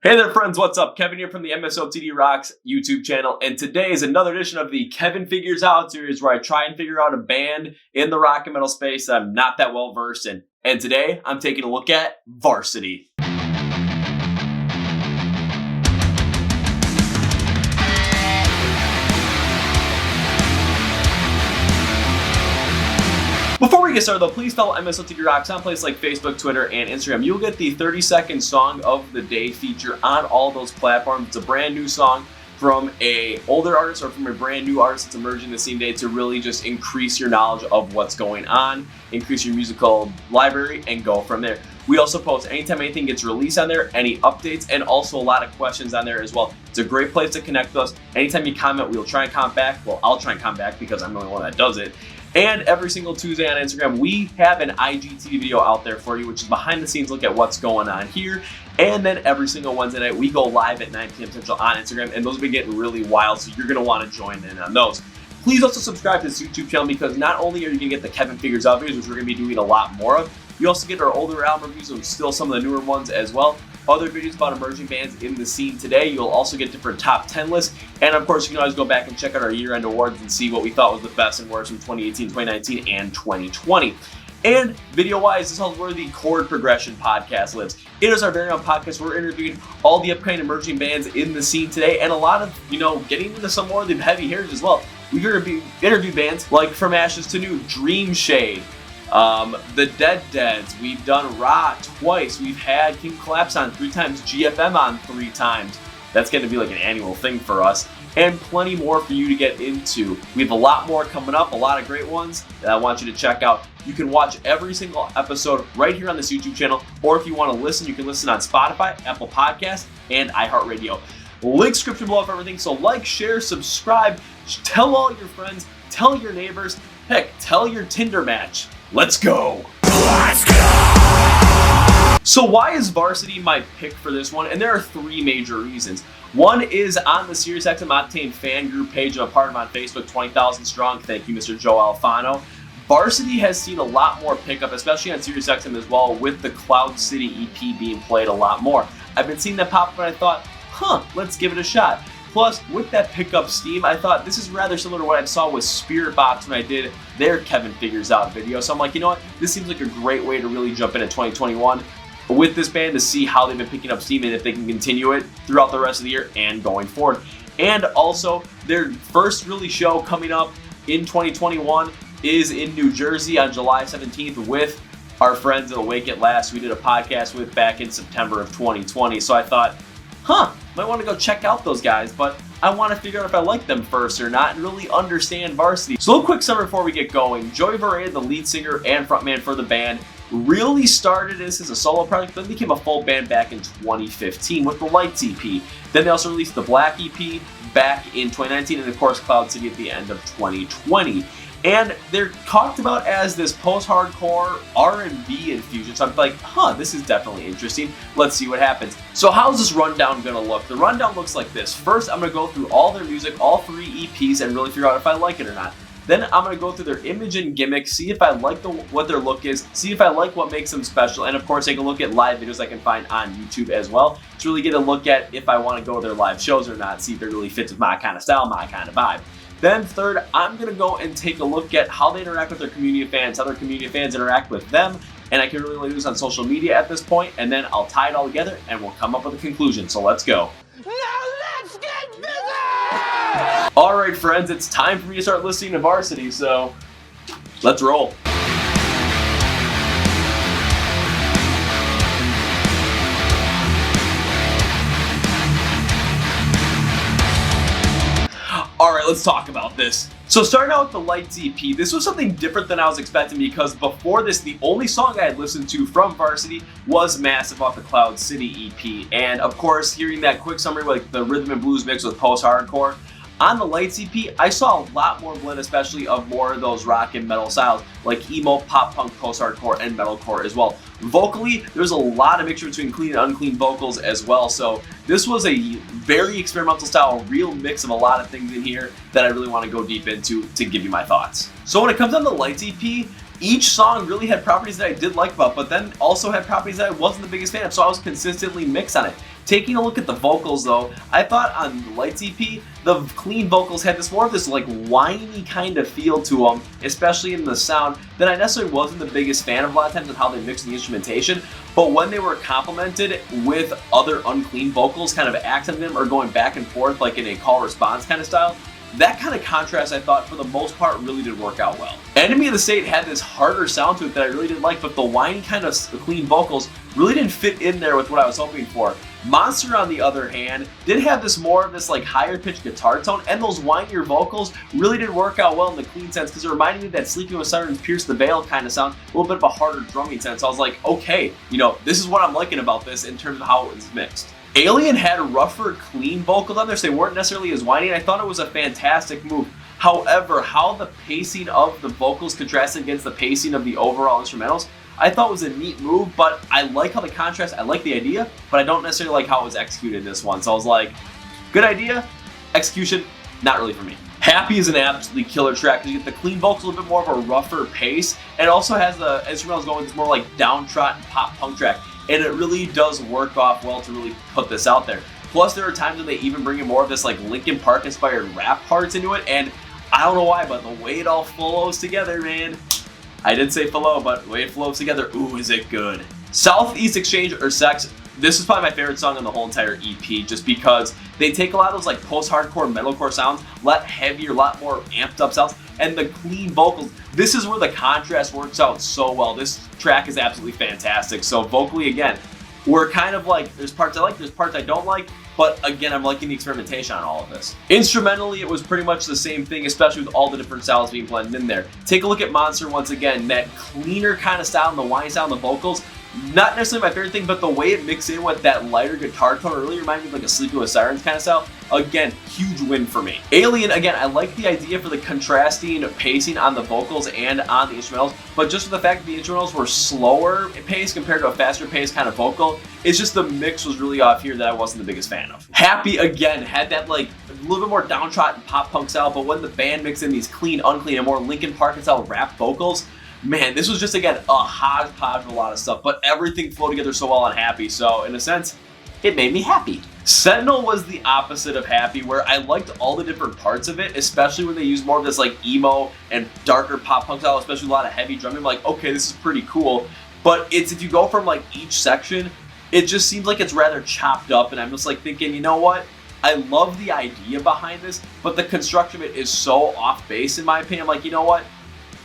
Hey there friends, what's up? Kevin here from the MSOTD Rocks YouTube channel, and today is another edition of the Kevin Figures Out series where I try and figure out a band in the rock and metal space that I'm not that well versed in. And today I'm taking a look at VRSTY. Before we get started though, please follow MSOTD Rocks on places like Facebook, Twitter, and Instagram. You'll get the 30-second song of the day feature on all those platforms. It's a brand new song from an older artist or from a brand new artist that's emerging the scene today to really just increase your knowledge of what's going on, increase your musical library, and go from there. We also post anytime anything gets released on there, any updates, and also a lot of questions on there as well. It's a great place to connect with us. Anytime you comment, we'll try and comment back. Well, I'll try and comment back because I'm the only one that does it. And every single Tuesday on Instagram, we have an IGTV video out there for you, which is behind the scenes look at what's going on here. And then every single Wednesday night, we go live at 9 p.m. Central on Instagram, and those have been getting really wild, so you're going to want to join in on those. Please also subscribe to this YouTube channel because not only are you going to get the Kevin Figures Out videos, which we're going to be doing a lot more of, you also get our older album reviews and still some of the newer ones as well. Other videos about emerging bands in the scene today. You'll also get different top 10 lists. And of course, you can always go back and check out our year-end awards and see what we thought was the best and worst from 2018, 2019, and 2020. And video-wise, this is where the Chord Progression podcast lives. It is our very own podcast where we're interviewing all the upcoming emerging bands in the scene today, and a lot of, getting into some more of the heavy hitters as well. We're going to interview bands like From Ashes to New, Dream Shade, the Dead Deads. We've done Rot twice. We've had King Collapse on 3 times, GFM on 3 times. That's going to be like an annual thing for us. And plenty more for you to get into. We have a lot more coming up, a lot of great ones that I want you to check out. You can watch every single episode right here on this YouTube channel, or if you want to listen, you can listen on Spotify, Apple Podcasts, and iHeart. Link description below for everything, so like, share, subscribe, tell all your friends, tell your neighbors, heck, tell your Tinder match. Let's go! Let's go! So why is VRSTY my pick for this one? And there are 3 major reasons. One is on the SiriusXM Octane fan group page I'm a part of on Facebook, 20,000 strong. Thank you, Mr. Joe Alfano. VRSTY has seen a lot more pickup, especially on SiriusXM as well, with the Cloud City EP being played a lot more. I've been seeing that pop up and I thought, let's give it a shot. Plus, with that pickup steam, I thought this is rather similar to what I saw with Spirit Box when I did their Kevin Figures Out video. So I'm like, you know what? This seems like a great way to really jump into 2021 with this band to see how they've been picking up steam and if they can continue it throughout the rest of the year and going forward. And also, their first really show coming up in 2021 is in New Jersey on July 17th with our friends at Awake at Last we did a podcast with back in September of 2020. So I thought, might want to go check out those guys, but I want to figure out if I like them first or not and really understand VRSTY. So a quick summary before we get going. Joey Vareda, the lead singer and frontman for the band, really started this as a solo project, then became a full band back in 2015 with the Lights EP. Then they also released the Black EP back in 2019 and of course Cloud City at the end of 2020. And they're talked about as this post-hardcore R&B infusion. So I'm like, this is definitely interesting. Let's see what happens. So how's this rundown gonna look? The rundown looks like this. First, I'm gonna go through all their music, all 3 EPs, and really figure out if I like it or not. Then I'm gonna go through their Image and Gimmick, see if I like what their look is, see if I like what makes them special, and of course take a look at live videos I can find on YouTube as well to really get a look at if I wanna go to their live shows or not, see if it really fits with my kind of style, my kind of vibe. Then third, I'm going to go and take a look at how they interact with their community of fans, how their community of fans interact with them, and I can really do this on social media at this point, and then I'll tie it all together and we'll come up with a conclusion. So let's go. Now let's get busy! Alright friends, it's time for me to start listening to VRSTY, so let's roll. Alright, let's talk about this. So starting out with the Lights EP, this was something different than I was expecting because before this, the only song I had listened to from VRSTY was Massive off the Cloud City EP. And of course, hearing that quick summary like the rhythm and blues mix with post-hardcore, on the Lights EP, I saw a lot more blend, especially of more of those rock and metal styles, like emo, pop punk, post-hardcore, and metalcore as well. Vocally, there's a lot of mixture between clean and unclean vocals as well, so this was a very experimental style, a real mix of a lot of things in here that I really want to go deep into to give you my thoughts. So when it comes on the Lights EP, Each song really had properties that I did like about, but then also had properties that I wasn't the biggest fan of, so I was consistently mixed on it. Taking a look at the vocals though, I thought on the Lights EP, the clean vocals had this more of this like whiny kind of feel to them, especially in the sound, that I necessarily wasn't the biggest fan of a lot of times in how they mixed the instrumentation. But when they were complemented with other unclean vocals, kind of accenting them or going back and forth like in a call response kind of style, that kind of contrast I thought for the most part really did work out well. Enemy of the State had this harder sound to it that I really didn't like, but the whiny kind of clean vocals really didn't fit in there with what I was hoping for. Monster, on the other hand, did have this more of this like higher pitched guitar tone, and those whinier vocals really did work out well in the clean sense because it reminded me of that Sleeping with Sirens Pierce the Veil kind of sound, a little bit of a harder drumming sense. So I was like, okay, you know, this is what I'm liking about this in terms of how it was mixed. Alien had rougher, clean vocals on there, so they weren't necessarily as whiny, and I thought it was a fantastic move. However, how the pacing of the vocals contrasted against the pacing of the overall instrumentals, I thought was a neat move, but I like how the contrast, I like the idea, but I don't necessarily like how it was executed in this one. So I was like, good idea, execution, not really for me. Happy is an absolutely killer track because you get the clean vocals, a little bit more of a rougher pace, and it also has the instrumentals going with this more like downtrodden pop punk track. And it really does work off well to really put this out there. Plus, there are times when they even bring in more of this like Linkin Park inspired rap parts into it, and I don't know why, but the way it all flows together, man. I did say flow, but the way it flows together, ooh, is it good. Southeast Exchange or Sex, this is probably my favorite song on the whole entire EP, just because they take a lot of those like post-hardcore, metalcore sounds, a lot heavier, a lot more amped up sounds, and the clean vocals. This is where the contrast works out so well. This track is absolutely fantastic. So vocally, again, we're kind of like, there's parts I like, there's parts I don't like, but again, I'm liking the experimentation on all of this. Instrumentally, it was pretty much the same thing, especially with all the different styles being blended in there. Take a look at Monster once again, that cleaner kind of style and the whiny style and the vocals. Not necessarily my favorite thing, but the way it mixed in with that lighter guitar tone really reminded me of like a Sleeping with Sirens kind of style. Again, huge win for me. Alien, again, I like the idea for the contrasting pacing on the vocals and on the instrumentals, but just for the fact that the instrumentals were slower paced compared to a faster paced kind of vocal, it's just the mix was really off here that I wasn't the biggest fan of. Happy, again, had that like a little bit more downtrodden pop punk style, but when the band mixed in these clean, unclean, and more Linkin Park style rap vocals, man, this was just, again, a hodgepodge of a lot of stuff, but everything flowed together so well on Happy, so in a sense, it made me happy. Sentinel was the opposite of Happy, where I liked all the different parts of it, especially when they used more of this like emo and darker pop punk style, especially a lot of heavy drumming. I'm like, okay, this is pretty cool, but it's, if you go from like each section, it just seems like it's rather chopped up, and I'm just like thinking, you know what? I love the idea behind this, but the construction of it is so off base in my opinion. I'm like, you know what?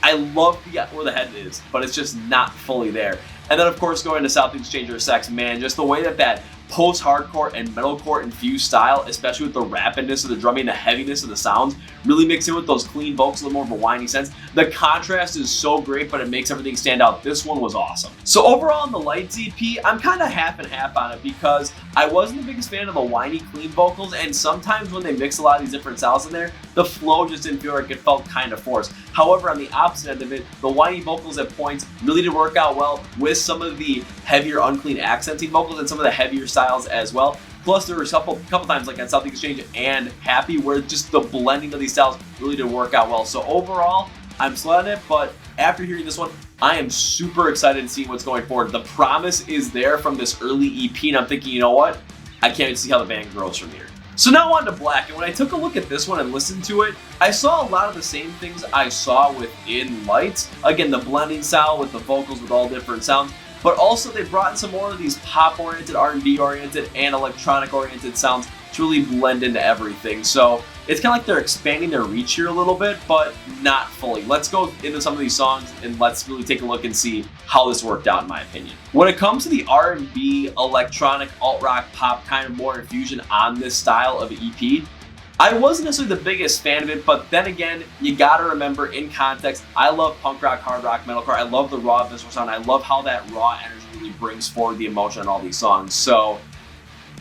I love where the head is, but it's just not fully there. And then, of course, going to Southeast Exchange or Sex, man, just the way that that post-hardcore and metalcore infused style, especially with the rapidness of the drumming, the heaviness of the sounds, really mix in with those clean vocals, a little more of a whiny sense. The contrast is so great, but it makes everything stand out. This one was awesome. So overall on the Lights EP, I'm kind of half and half on it because I wasn't the biggest fan of the whiny, clean vocals, and sometimes when they mix a lot of these different styles in there, the flow just didn't feel like it felt kind of forced. However, on the opposite end of it, the whiny vocals at points really did work out well with some of the heavier, unclean accenting vocals and some of the heavier styles as well. Plus, there were a couple times, like at Southeast Exchange and Happy, where just the blending of these styles really did work out well. So overall, I'm slow on it, but after hearing this one, I am super excited to see what's going forward. The promise is there from this early EP, and I'm thinking, you know what? I can't wait to see how the band grows from here. So now on to Black, and when I took a look at this one and listened to it, I saw a lot of the same things I saw within Lights. Again, the blending style with the vocals with all different sounds, but also they brought in some more of these pop-oriented, R&B-oriented, and electronic-oriented sounds to really blend into everything. So it's kind of like they're expanding their reach here a little bit, but not fully. Let's go into some of these songs and let's really take a look and see how this worked out in my opinion. When it comes to the R&B, electronic, alt-rock, pop kind of more infusion on this style of EP, I wasn't necessarily the biggest fan of it, but then again, you gotta remember in context, I love punk rock, hard rock, metalcore. I love the raw visceral sound. I love how that raw energy really brings forward the emotion on all these songs. So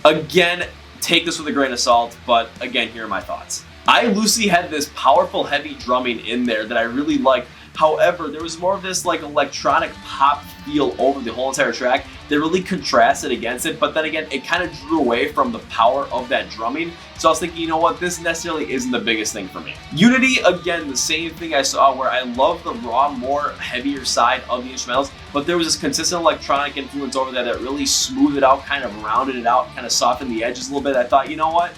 again, take this with a grain of salt, but again, here are my thoughts. I Lucy had this powerful, heavy drumming in there that I really liked. However, there was more of this like electronic pop feel over the whole entire track they really contrasted against it, but then again, it kind of drew away from the power of that drumming. So I was thinking, you know what, this necessarily isn't the biggest thing for me. Unity, again, the same thing I saw where I love the raw, more heavier side of the instrumentals, but there was this consistent electronic influence over that really smoothed it out, kind of rounded it out, kind of softened the edges a little bit. I thought, you know what,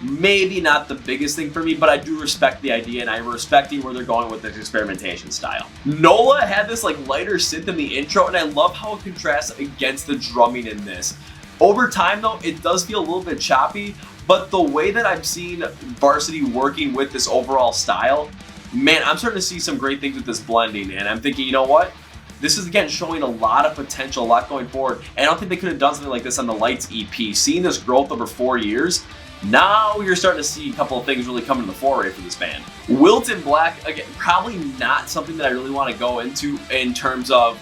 maybe not the biggest thing for me, but I do respect the idea, and I'm respecting where they're going with this experimentation style. NOLA had this like lighter synth in the intro, and I love how it contrasts against the drumming in this. Over time though, it does feel a little bit choppy, but the way that I've seen VRSTY working with this overall style, man, I'm starting to see some great things with this blending, and I'm thinking, you know what? This is, again, showing a lot of potential, a lot going forward, and I don't think they could have done something like this on the Lights EP. Seeing this growth over 4 years, now you're starting to see a couple of things really come to the foray for this band. Wilton Black, again, probably not something that I really want to go into in terms of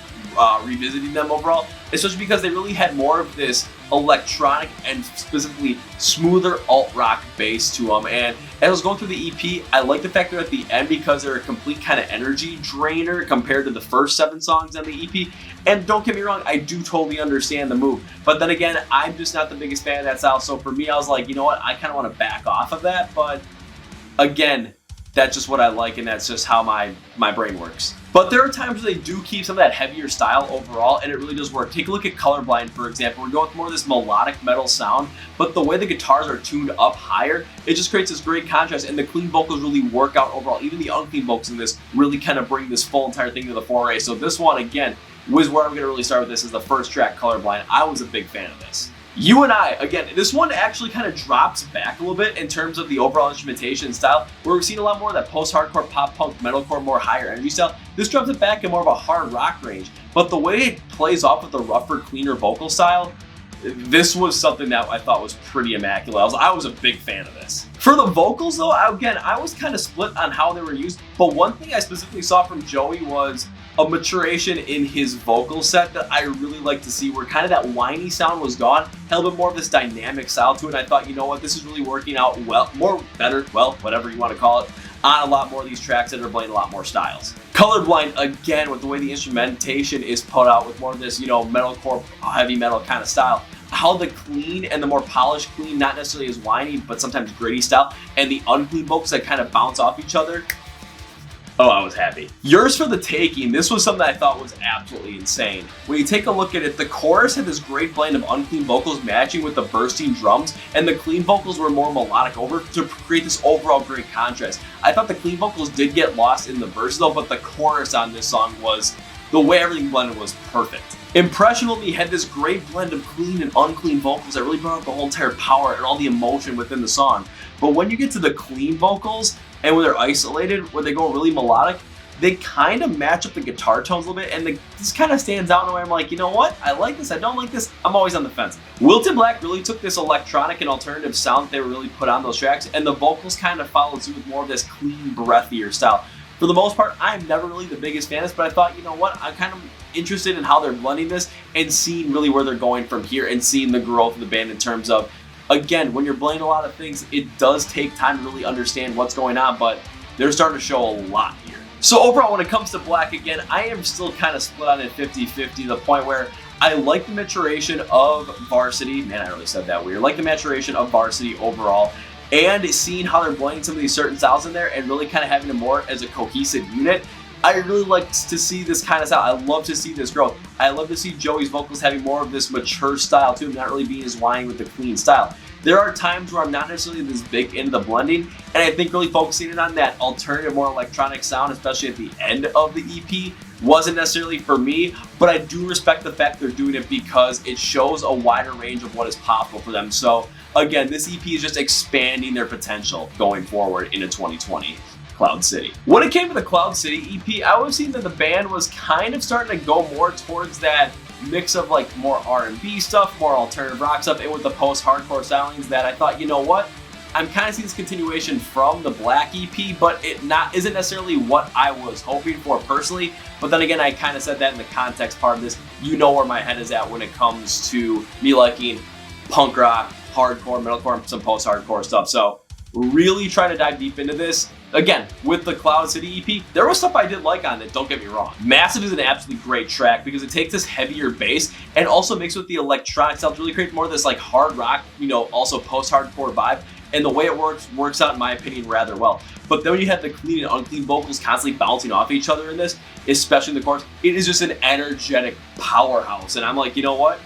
revisiting them overall, especially because they really had more of this electronic and specifically smoother alt-rock bass to them. And as I was going through the EP, I like the fact they're at the end because they're a complete kind of energy drainer compared to the first 7 songs on the EP. And don't get me wrong, I do totally understand the move. But then again, I'm just not the biggest fan of that style. So for me, I was like, you know what, I kind of want to back off of that. But again, that's just what I like, and that's just how my brain works. But there are times where they do keep some of that heavier style overall, and it really does work. Take a look at Colorblind, for example. We're going with more of this melodic metal sound, but the way the guitars are tuned up higher, it just creates this great contrast, and the clean vocals really work out overall. Even the unclean vocals in this really kind of bring this full entire thing to the foray. So this one, again, was where I'm going to really start with this as the first track, Colorblind. I was a big fan of this. You and I, again, this one actually kind of drops back a little bit in terms of the overall instrumentation style, where we've seen a lot more of that post-hardcore, pop-punk, metalcore, more higher energy style. This drops it back in more of a hard rock range, but the way it plays off with the rougher, cleaner vocal style, this was something that I thought was pretty immaculate. I was a big fan of this. For the vocals though, again, I was kind of split on how they were used, but one thing I specifically saw from Joey was a maturation in his vocal set that I really like to see, where kind of that whiny sound was gone, had a little bit more of this dynamic style to it. And I thought, you know what, this is really working out well, better, whatever you want to call it, on a lot more of these tracks that are playing a lot more styles. Colorblind, again, with the way the instrumentation is put out with more of this, you know, metalcore, heavy metal kind of style, how the clean and the more polished clean, not necessarily as whiny, but sometimes gritty style, and the unclean vocals that kind of bounce off each other. Oh, I was happy. Yours for the Taking, this was something I thought was absolutely insane. When you take a look at it, the chorus had this great blend of unclean vocals matching with the bursting drums, and the clean vocals were more melodic over to create this overall great contrast. I thought the clean vocals did get lost in the verse though, but the chorus on this song was, the way everything blended was perfect. Impressionable Me had this great blend of clean and unclean vocals that really brought out the whole entire power and all the emotion within the song. But when you get to the clean vocals, and when they're isolated, when they go really melodic, they kind of match up the guitar tones a little bit, and this kind of stands out in a way I'm like, you know what, I like this, I don't like this, I'm always on the fence. Wilton Black really took this electronic and alternative sound that they were really put on those tracks, and the vocals kind of followed suit with more of this clean, breathier style. For the most part, I'm never really the biggest fan of this, but I thought, you know what, I'm kind of interested in how they're blending this and seeing really where they're going from here and seeing the growth of the band in terms of, again, when you're blending a lot of things, it does take time to really understand what's going on, but they're starting to show a lot here. So overall, when it comes to Black, again, I am still kind of split on it 50-50, the point where I like the maturation of VRSTY. Man, I really said that weird. I like the maturation of VRSTY overall, and seeing how they're blending some of these certain styles in there and really kind of having it more as a cohesive unit. I really like to see this kind of style. I love to see this growth. I love to see Joey's vocals having more of this mature style too, not really being as whiny with the clean style. There are times where I'm not necessarily this big into the blending, and I think really focusing in on that alternative, more electronic sound, especially at the end of the EP, wasn't necessarily for me, but I do respect the fact they're doing it because it shows a wider range of what is possible for them. So again, this EP is just expanding their potential going forward into 2020. Cloud City. When it came to the Cloud City EP, I was seeing that the band was kind of starting to go more towards that mix of like more R&B stuff, more alternative rock stuff, and with the post-hardcore stylings that I thought, you know what, I'm kind of seeing this continuation from the Black EP, but it isn't necessarily what I was hoping for personally. But then again, I kind of said that in the context part of this. You know where my head is at when it comes to me liking punk rock, hardcore, metalcore, and some post-hardcore stuff. So really trying to dive deep into this. Again, with the Cloud City EP, there was stuff I did like on it, don't get me wrong. Massive is an absolutely great track because it takes this heavier bass and also mixed with the electronic stuff to really create more of this like hard rock, also post-hardcore vibe. And the way it works out, in my opinion, rather well. But then when you have the clean and unclean vocals constantly bouncing off each other in this, especially in the chorus, it is just an energetic powerhouse. And I'm like, you know what?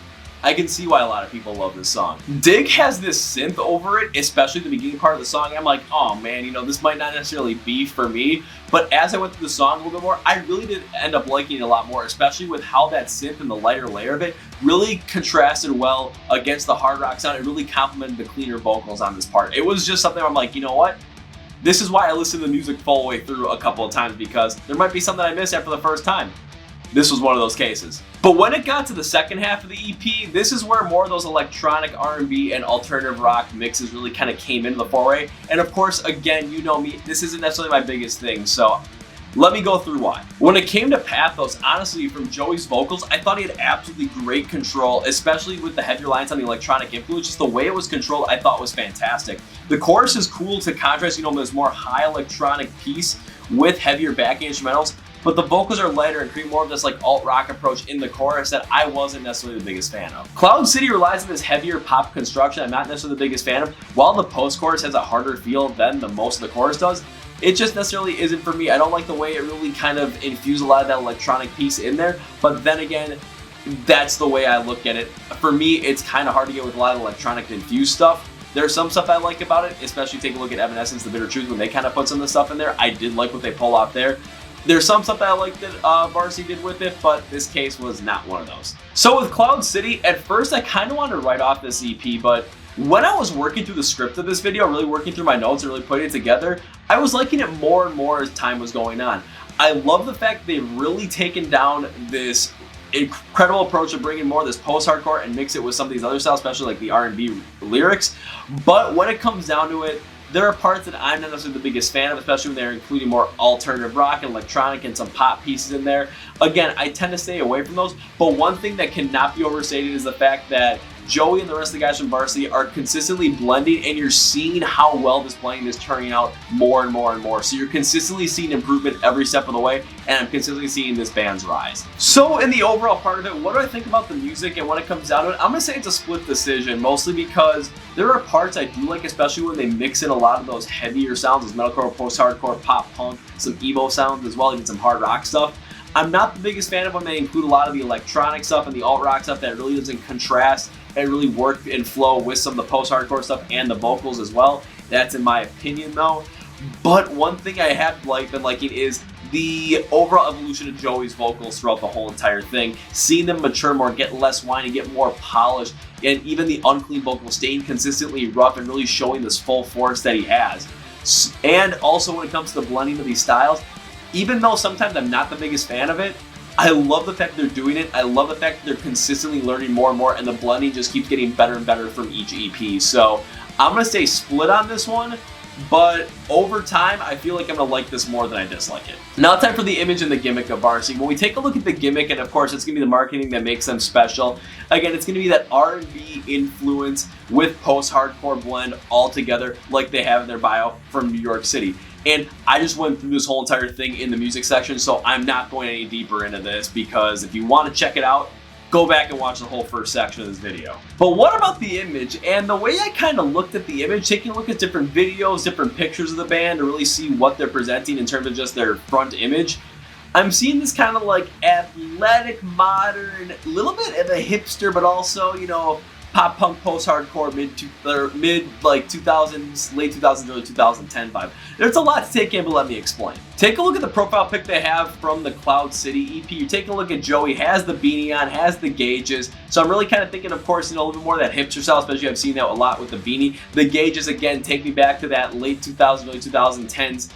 I can see why a lot of people love this song. Dig has this synth over it, especially the beginning part of the song. I'm like, oh man, this might not necessarily be for me. But as I went through the song a little bit more, I really did end up liking it a lot more, especially with how that synth and the lighter layer of it really contrasted well against the hard rock sound. It really complemented the cleaner vocals on this part. It was just something where I'm like, you know what? This is why I listen to the music full way through a couple of times, because there might be something I missed after the first time. This was one of those cases. But when it got to the second half of the EP, this is where more of those electronic R&B and alternative rock mixes really kind of came into the foray. And of course, again, you know me, this isn't necessarily my biggest thing, so let me go through why. When it came to Pathos, honestly, from Joey's vocals, I thought he had absolutely great control, especially with the heavier lines on the electronic influence. Just the way it was controlled, I thought was fantastic. The chorus is cool to contrast, this more high electronic piece with heavier backing instrumentals. But the vocals are lighter and create more of this like alt rock approach in the chorus that I wasn't necessarily the biggest fan of. Cloud City relies on this heavier pop construction I'm not necessarily the biggest fan of. While the post-chorus has a harder feel than the most of the chorus does, it just necessarily isn't for me. I don't like the way it really kind of infused a lot of that electronic piece in there. But then again, that's the way I look at it. For me, it's kind of hard to get with a lot of electronic infused stuff. There's some stuff I like about it, especially take a look at Evanescence, The Bitter Truth, when they kind of put some of the stuff in there. I did like what they pull off there. There's some stuff that I like that VRSTY did with it, but this case was not one of those. So with Cloud City, at first I kind of wanted to write off this EP, but when I was working through the script of this video, really working through my notes and really putting it together, I was liking it more and more as time was going on. I love the fact they've really taken down this incredible approach of bringing more of this post-hardcore and mix it with some of these other styles, especially like the R&B lyrics. But when it comes down to it, there are parts that I'm not necessarily the biggest fan of, especially when they're including more alternative rock and electronic and some pop pieces in there. Again, I tend to stay away from those, but one thing that cannot be overstated is the fact that Joey and the rest of the guys from VRSTY are consistently blending, and you're seeing how well this blending is turning out more and more and more. So you're consistently seeing improvement every step of the way, and I'm consistently seeing this band's rise. So in the overall part of it, what do I think about the music? And when it comes down to it, I'm gonna say it's a split decision, mostly because there are parts I do like, especially when they mix in a lot of those heavier sounds, those metalcore, post-hardcore, pop punk, some emo sounds as well, even some hard rock stuff. I'm not the biggest fan of when they include a lot of the electronic stuff and the alt rock stuff that really doesn't contrast and really work and flow with some of the post-hardcore stuff and the vocals as well. That's in my opinion though. But one thing I have been liking is the overall evolution of Joey's vocals throughout the whole entire thing. Seeing them mature more, get less whiny, get more polished, and even the unclean vocals staying consistently rough and really showing this full force that he has. And also when it comes to the blending of these styles, even though sometimes I'm not the biggest fan of it, I love the fact they're doing it. I love the fact that they're consistently learning more and more, and the blending just keeps getting better and better from each EP. So I'm going to stay split on this one, but over time, I feel like I'm going to like this more than I dislike it. Now it's time for the image and the gimmick of VRSTY. When we take a look at the gimmick, and of course it's going to be the marketing that makes them special, again, it's going to be that R&B influence with post-hardcore blend all together like they have in their bio from New York City. And I just went through this whole entire thing in the music section, so I'm not going any deeper into this, because if you want to check it out, go back and watch the whole first section of this video. But what about the image? And the way I kind of looked at the image, taking a look at different videos, different pictures of the band to really see what they're presenting in terms of just their front image, I'm seeing this kind of like athletic, modern, a little bit of a hipster, but also, pop punk, post-hardcore, mid 2000s, late 2000s, early 2010 vibe. There's a lot to take in, but let me explain. Take a look at the profile pic they have from the Cloud City EP. You're taking a look at Joey, has the beanie on, has the gauges. So I'm really kind of thinking, of course, a little bit more of that hipster style, especially I've seen that a lot with the beanie. The gauges, again, take me back to that late 2000s, early 2010s.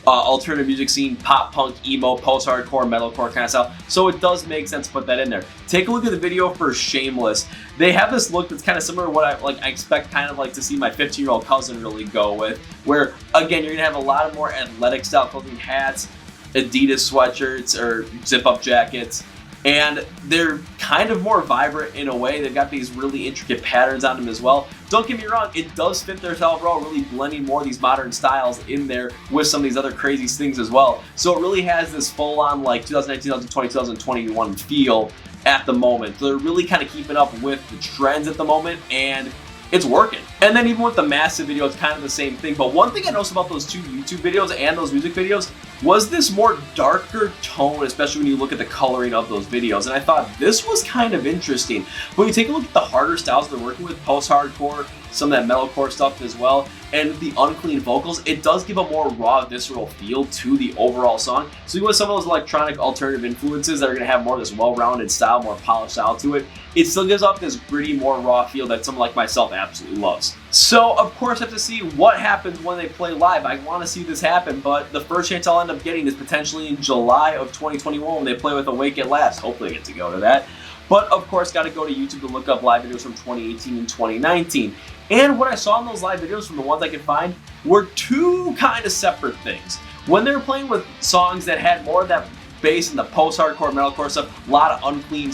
Alternative music scene, pop punk, emo, post-hardcore, metalcore kind of style. So it does make sense to put that in there. Take a look at the video for Shameless. They have this look that's kind of similar to what I expect kind of like to see my 15-year-old cousin really go with, where again you're gonna have a lot of more athletic style clothing, hats, Adidas sweatshirts or zip-up jackets, And they're kind of more vibrant in a way. They've got these really intricate patterns on them as well. Don't get me wrong, it does fit their style overall, really blending more of these modern styles in there with some of these other crazy things as well. So it really has this full-on like 2019, 2020, 2021 feel at the moment. So they're really kind of keeping up with the trends at the moment, and it's working. And then even with the massive video, it's kind of the same thing. But one thing I noticed about those two YouTube videos and those music videos was this more darker tone, especially when you look at the coloring of those videos. And I thought this was kind of interesting. When you take a look at the harder styles they're working with, post-hardcore, some of that metalcore stuff as well, and the unclean vocals, it does give a more raw, visceral feel to the overall song. So you want some of those electronic alternative influences that are going to have more of this well-rounded style, more polished style to it. It still gives off this gritty, more raw feel that someone like myself absolutely loves. So, of course, I have to see what happens when they play live. I want to see this happen, but the first chance I'll end up getting is potentially in July of 2021 when they play with Awake at Last. Hopefully I get to go to that. But, of course, got to go to YouTube to look up live videos from 2018 and 2019. And what I saw in those live videos from the ones I could find were two kind of separate things. When they were playing with songs that had more of that bass and the post-hardcore, metalcore stuff, a lot of unclean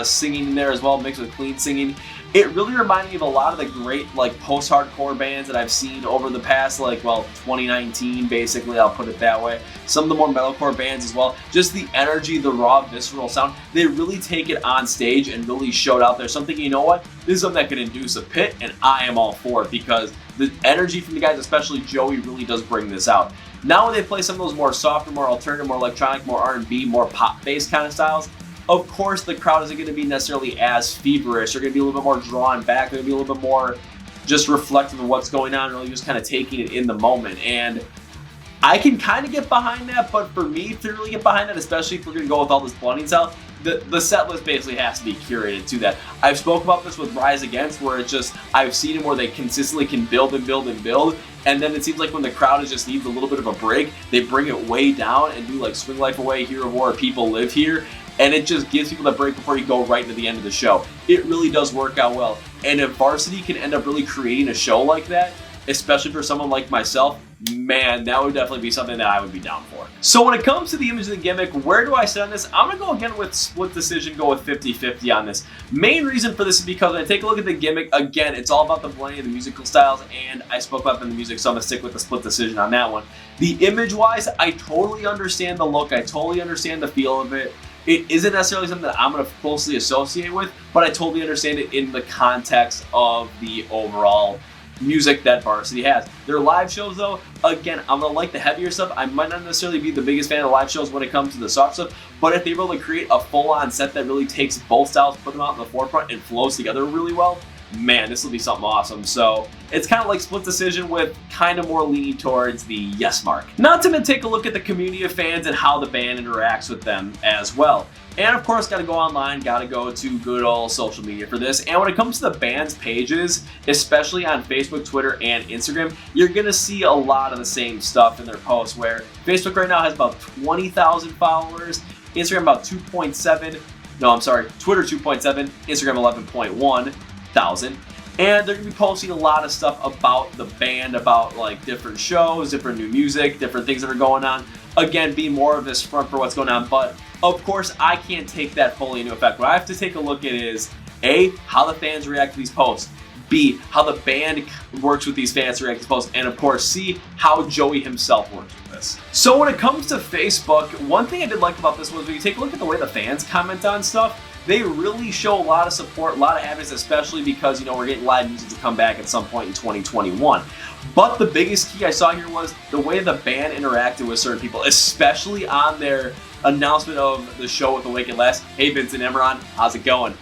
singing in there as well, mixed with clean singing. It really reminded me of a lot of the great like post-hardcore bands that I've seen over the past 2019 basically, I'll put it that way. Some of the more metalcore bands as well. Just the energy, the raw, visceral sound. They really take it on stage and really showed out there. So I'm thinking, you know what? This is something that could induce a pit, and I am all for it because the energy from the guys, especially Joey, really does bring this out. Now when they play some of those more softer, more alternative, more electronic, more R&B, more pop-based kind of styles, of course the crowd isn't going to be necessarily as feverish. They're going to be a little bit more drawn back. They're going to be a little bit more just reflective of what's going on, really just kind of taking it in the moment. And I can kind of get behind that, but for me to really get behind that, especially if we're going to go with all this blending style, the set list basically has to be curated to that. I've spoke about this with Rise Against, where it's just, I've seen them where they consistently can build and build and build, and then it seems like when the crowd just needs a little bit of a break, they bring it way down and do like Swing Life Away, Hero of War, People Live Here, and it just gives people that break before you go right into the end of the show. It really does work out well, and if VRSTY can end up really creating a show like that, especially for someone like myself, man, that would definitely be something that I would be down for. So when it comes to the Image and Gimmick, where do I sit on this? I'm going to go again with split decision, go with 50-50 on this. Main reason for this is because when I take a look at the Gimmick, again, it's all about the blending of the musical styles, and I spoke about them in the music, so I'm going to stick with the split decision on that one. The image-wise, I totally understand the look, I totally understand the feel of it. It isn't necessarily something that I'm going to closely associate with, but I totally understand it in the context of the overall music that VRSTY has. Their live shows though, again, I'm gonna like the heavier stuff. I might not necessarily be the biggest fan of live shows when it comes to the soft stuff, but if they're able to create a full-on set that really takes both styles, put them out in the forefront, and flows together really well, man, this will be something awesome. So it's kind of like split decision with kind of more leaning towards the yes mark. Not to take a look at the community of fans and how the band interacts with them as well. And of course, gotta go online, gotta go to good old social media for this. And when it comes to the band's pages, especially on Facebook, Twitter, and Instagram, you're gonna see a lot of the same stuff in their posts, where Facebook right now has about 20,000 followers, Instagram about 2.7, no, I'm sorry, Twitter 2.7, Instagram 11.1 thousand. And they're gonna be posting a lot of stuff about the band, about like different shows, different new music, different things that are going on. Again, being more of this front for what's going on, but of course, I can't take that fully into effect. What I have to take a look at is A, how the fans react to these posts, B, how the band works with these fans to react to these posts, and of course, C, how Joey himself works with this. So when it comes to Facebook, one thing I did like about this was when you take a look at the way the fans comment on stuff, they really show a lot of support, a lot of happiness, especially because, you know, we're getting live music to come back at some point in 2021. But the biggest key I saw here was the way the band interacted with certain people, especially on their announcement of the show with Awake at Last. Hey, Vincent Emron, how's it going?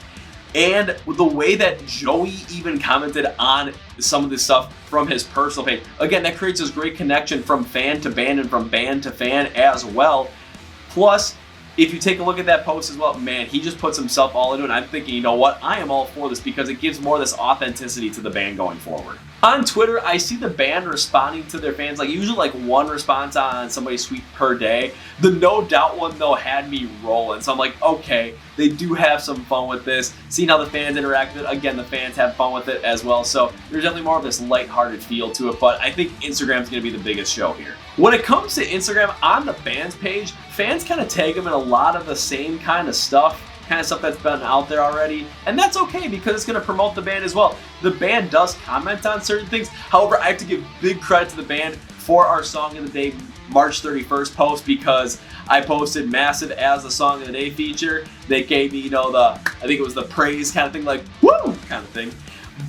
And the way that Joey even commented on some of this stuff from his personal page. Again, that creates this great connection from fan to band and from band to fan as well. Plus, if you take a look at that post as well, man, he just puts himself all into it. And I'm thinking, you know what? I am all for this because it gives more of this authenticity to the band going forward. On Twitter, I see the band responding to their fans, like usually like one response on somebody's tweet per day. The No Doubt one, though, had me rolling. So I'm like, okay, They do have some fun with this. Seeing how the fans interact with it, again, the fans have fun with it as well. So there's definitely more of this lighthearted feel to it, but I think Instagram's gonna be the biggest show here. When it comes to Instagram, on the fans page, fans kind of tag them in a lot of the same kind of stuff that's been out there already, and that's okay because it's going to promote the band as well. The band does comment on certain things. However, I have to give big credit to the band for our Song of the Day March 31st post, because I posted massive as the Song of the Day feature. They gave me, you know, I think it was the praise kind of thing, like, woo, kind of thing.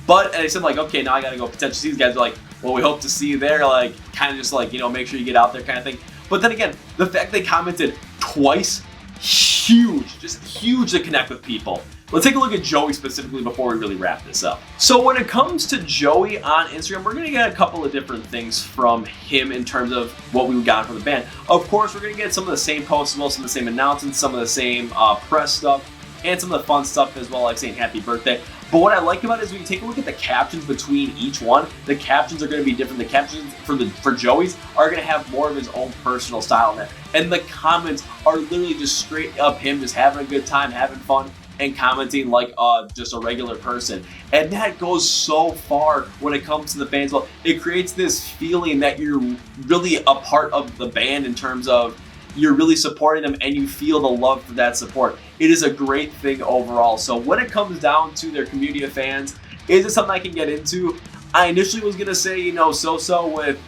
But they said, like, okay, now I got to go potentially see these guys. They're like, well, we hope to see you there, like, kind of just like, you know, make sure you get out there kind of thing. But then again, the fact they commented twice, huge, just huge to connect with people. Let's take a look at Joey specifically before we really wrap this up. So when it comes to Joey on Instagram, we're gonna get a couple of different things from him in terms of what we got from the band. Of course, we're gonna get some of the same posts as well, some of the same announcements, some of the same press stuff, and some of the fun stuff as well, like saying happy birthday. But what I like about it is when you take a look at the captions between each one, the captions are going to be different. The captions for Joey's are going to have more of his own personal style in there. And the comments are literally just straight up him just having a good time, having fun, and commenting like just a regular person. And that goes so far when it comes to the fans. Well, it creates this feeling that you're really a part of the band in terms of you're really supporting them and you feel the love for that support. It is a great thing overall. So when it comes down to their community of fans, is it something I can get into? I initially was gonna say, you know, so-so with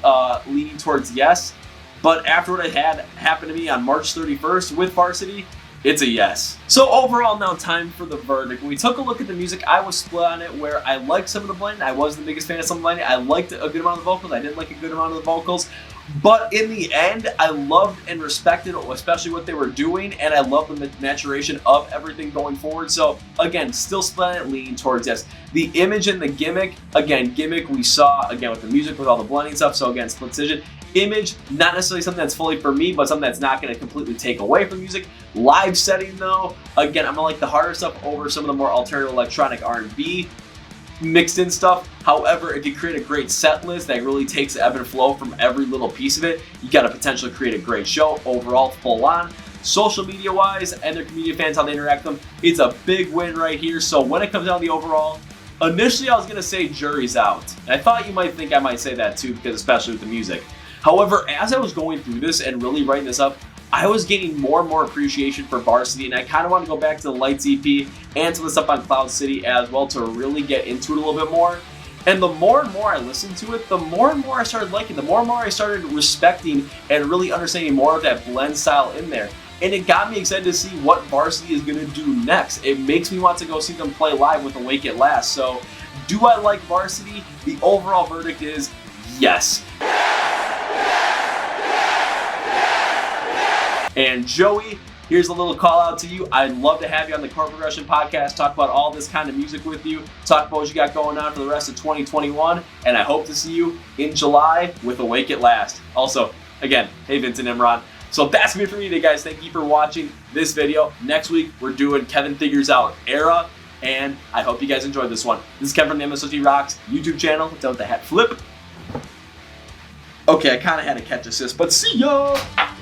leaning towards yes, but after what had happened to me on March 31st with VRSTY, it's a yes. So overall, now time for the verdict. When we took a look at the music, I was split on it, where I liked some of the blending. I wasn't the biggest fan of some of the blending. I liked a good amount of the vocals. I didn't like a good amount of the vocals. But in the end, I loved and respected especially what they were doing, and I love the maturation of everything going forward. So again, still split on it, leaning towards yes. The Image and the Gimmick, again, Gimmick we saw, again, with the music, with all the blending stuff, so again, split decision. Image, not necessarily something that's fully for me, but something that's not going to completely take away from music. Live setting though, again, I'm going to like the harder stuff over some of the more alternative electronic R&B mixed in stuff. However, if you create a great set list that really takes the ebb and flow from every little piece of it, you got to potentially create a great show overall, full on. Social media wise and their community fans, how they interact with them, it's a big win right here. So when it comes down to the overall, initially I was going to say jury's out. And I thought you might think I might say that too, because especially with the music. However, as I was going through this and really writing this up, I was gaining more and more appreciation for VRSTY, and I kind of want to go back to the Lights EP and some of the stuff on Cloud City as well to really get into it a little bit more. And the more and more I listened to it, the more and more I started liking, the more and more I started respecting and really understanding more of that blend style in there. And it got me excited to see what VRSTY is going to do next. It makes me want to go see them play live with Awake at Last. So, do I like VRSTY? The overall verdict is yes. And Joey, here's a little call out to you. I'd love to have you on the Chord Progression Podcast, talk about all this kind of music with you, talk about what you got going on for the rest of 2021, and I hope to see you in July with Awake at Last. Also, again, hey Vince and Imran. So that's gonna be it for me today, guys. Thank you for watching this video. Next week, we're doing Kevin Figures Out Era, and I hope you guys enjoyed this one. This is Kevin from the MSOT Rocks YouTube channel. Don't the hat flip. Okay, I kind of had to catch assist, but see ya!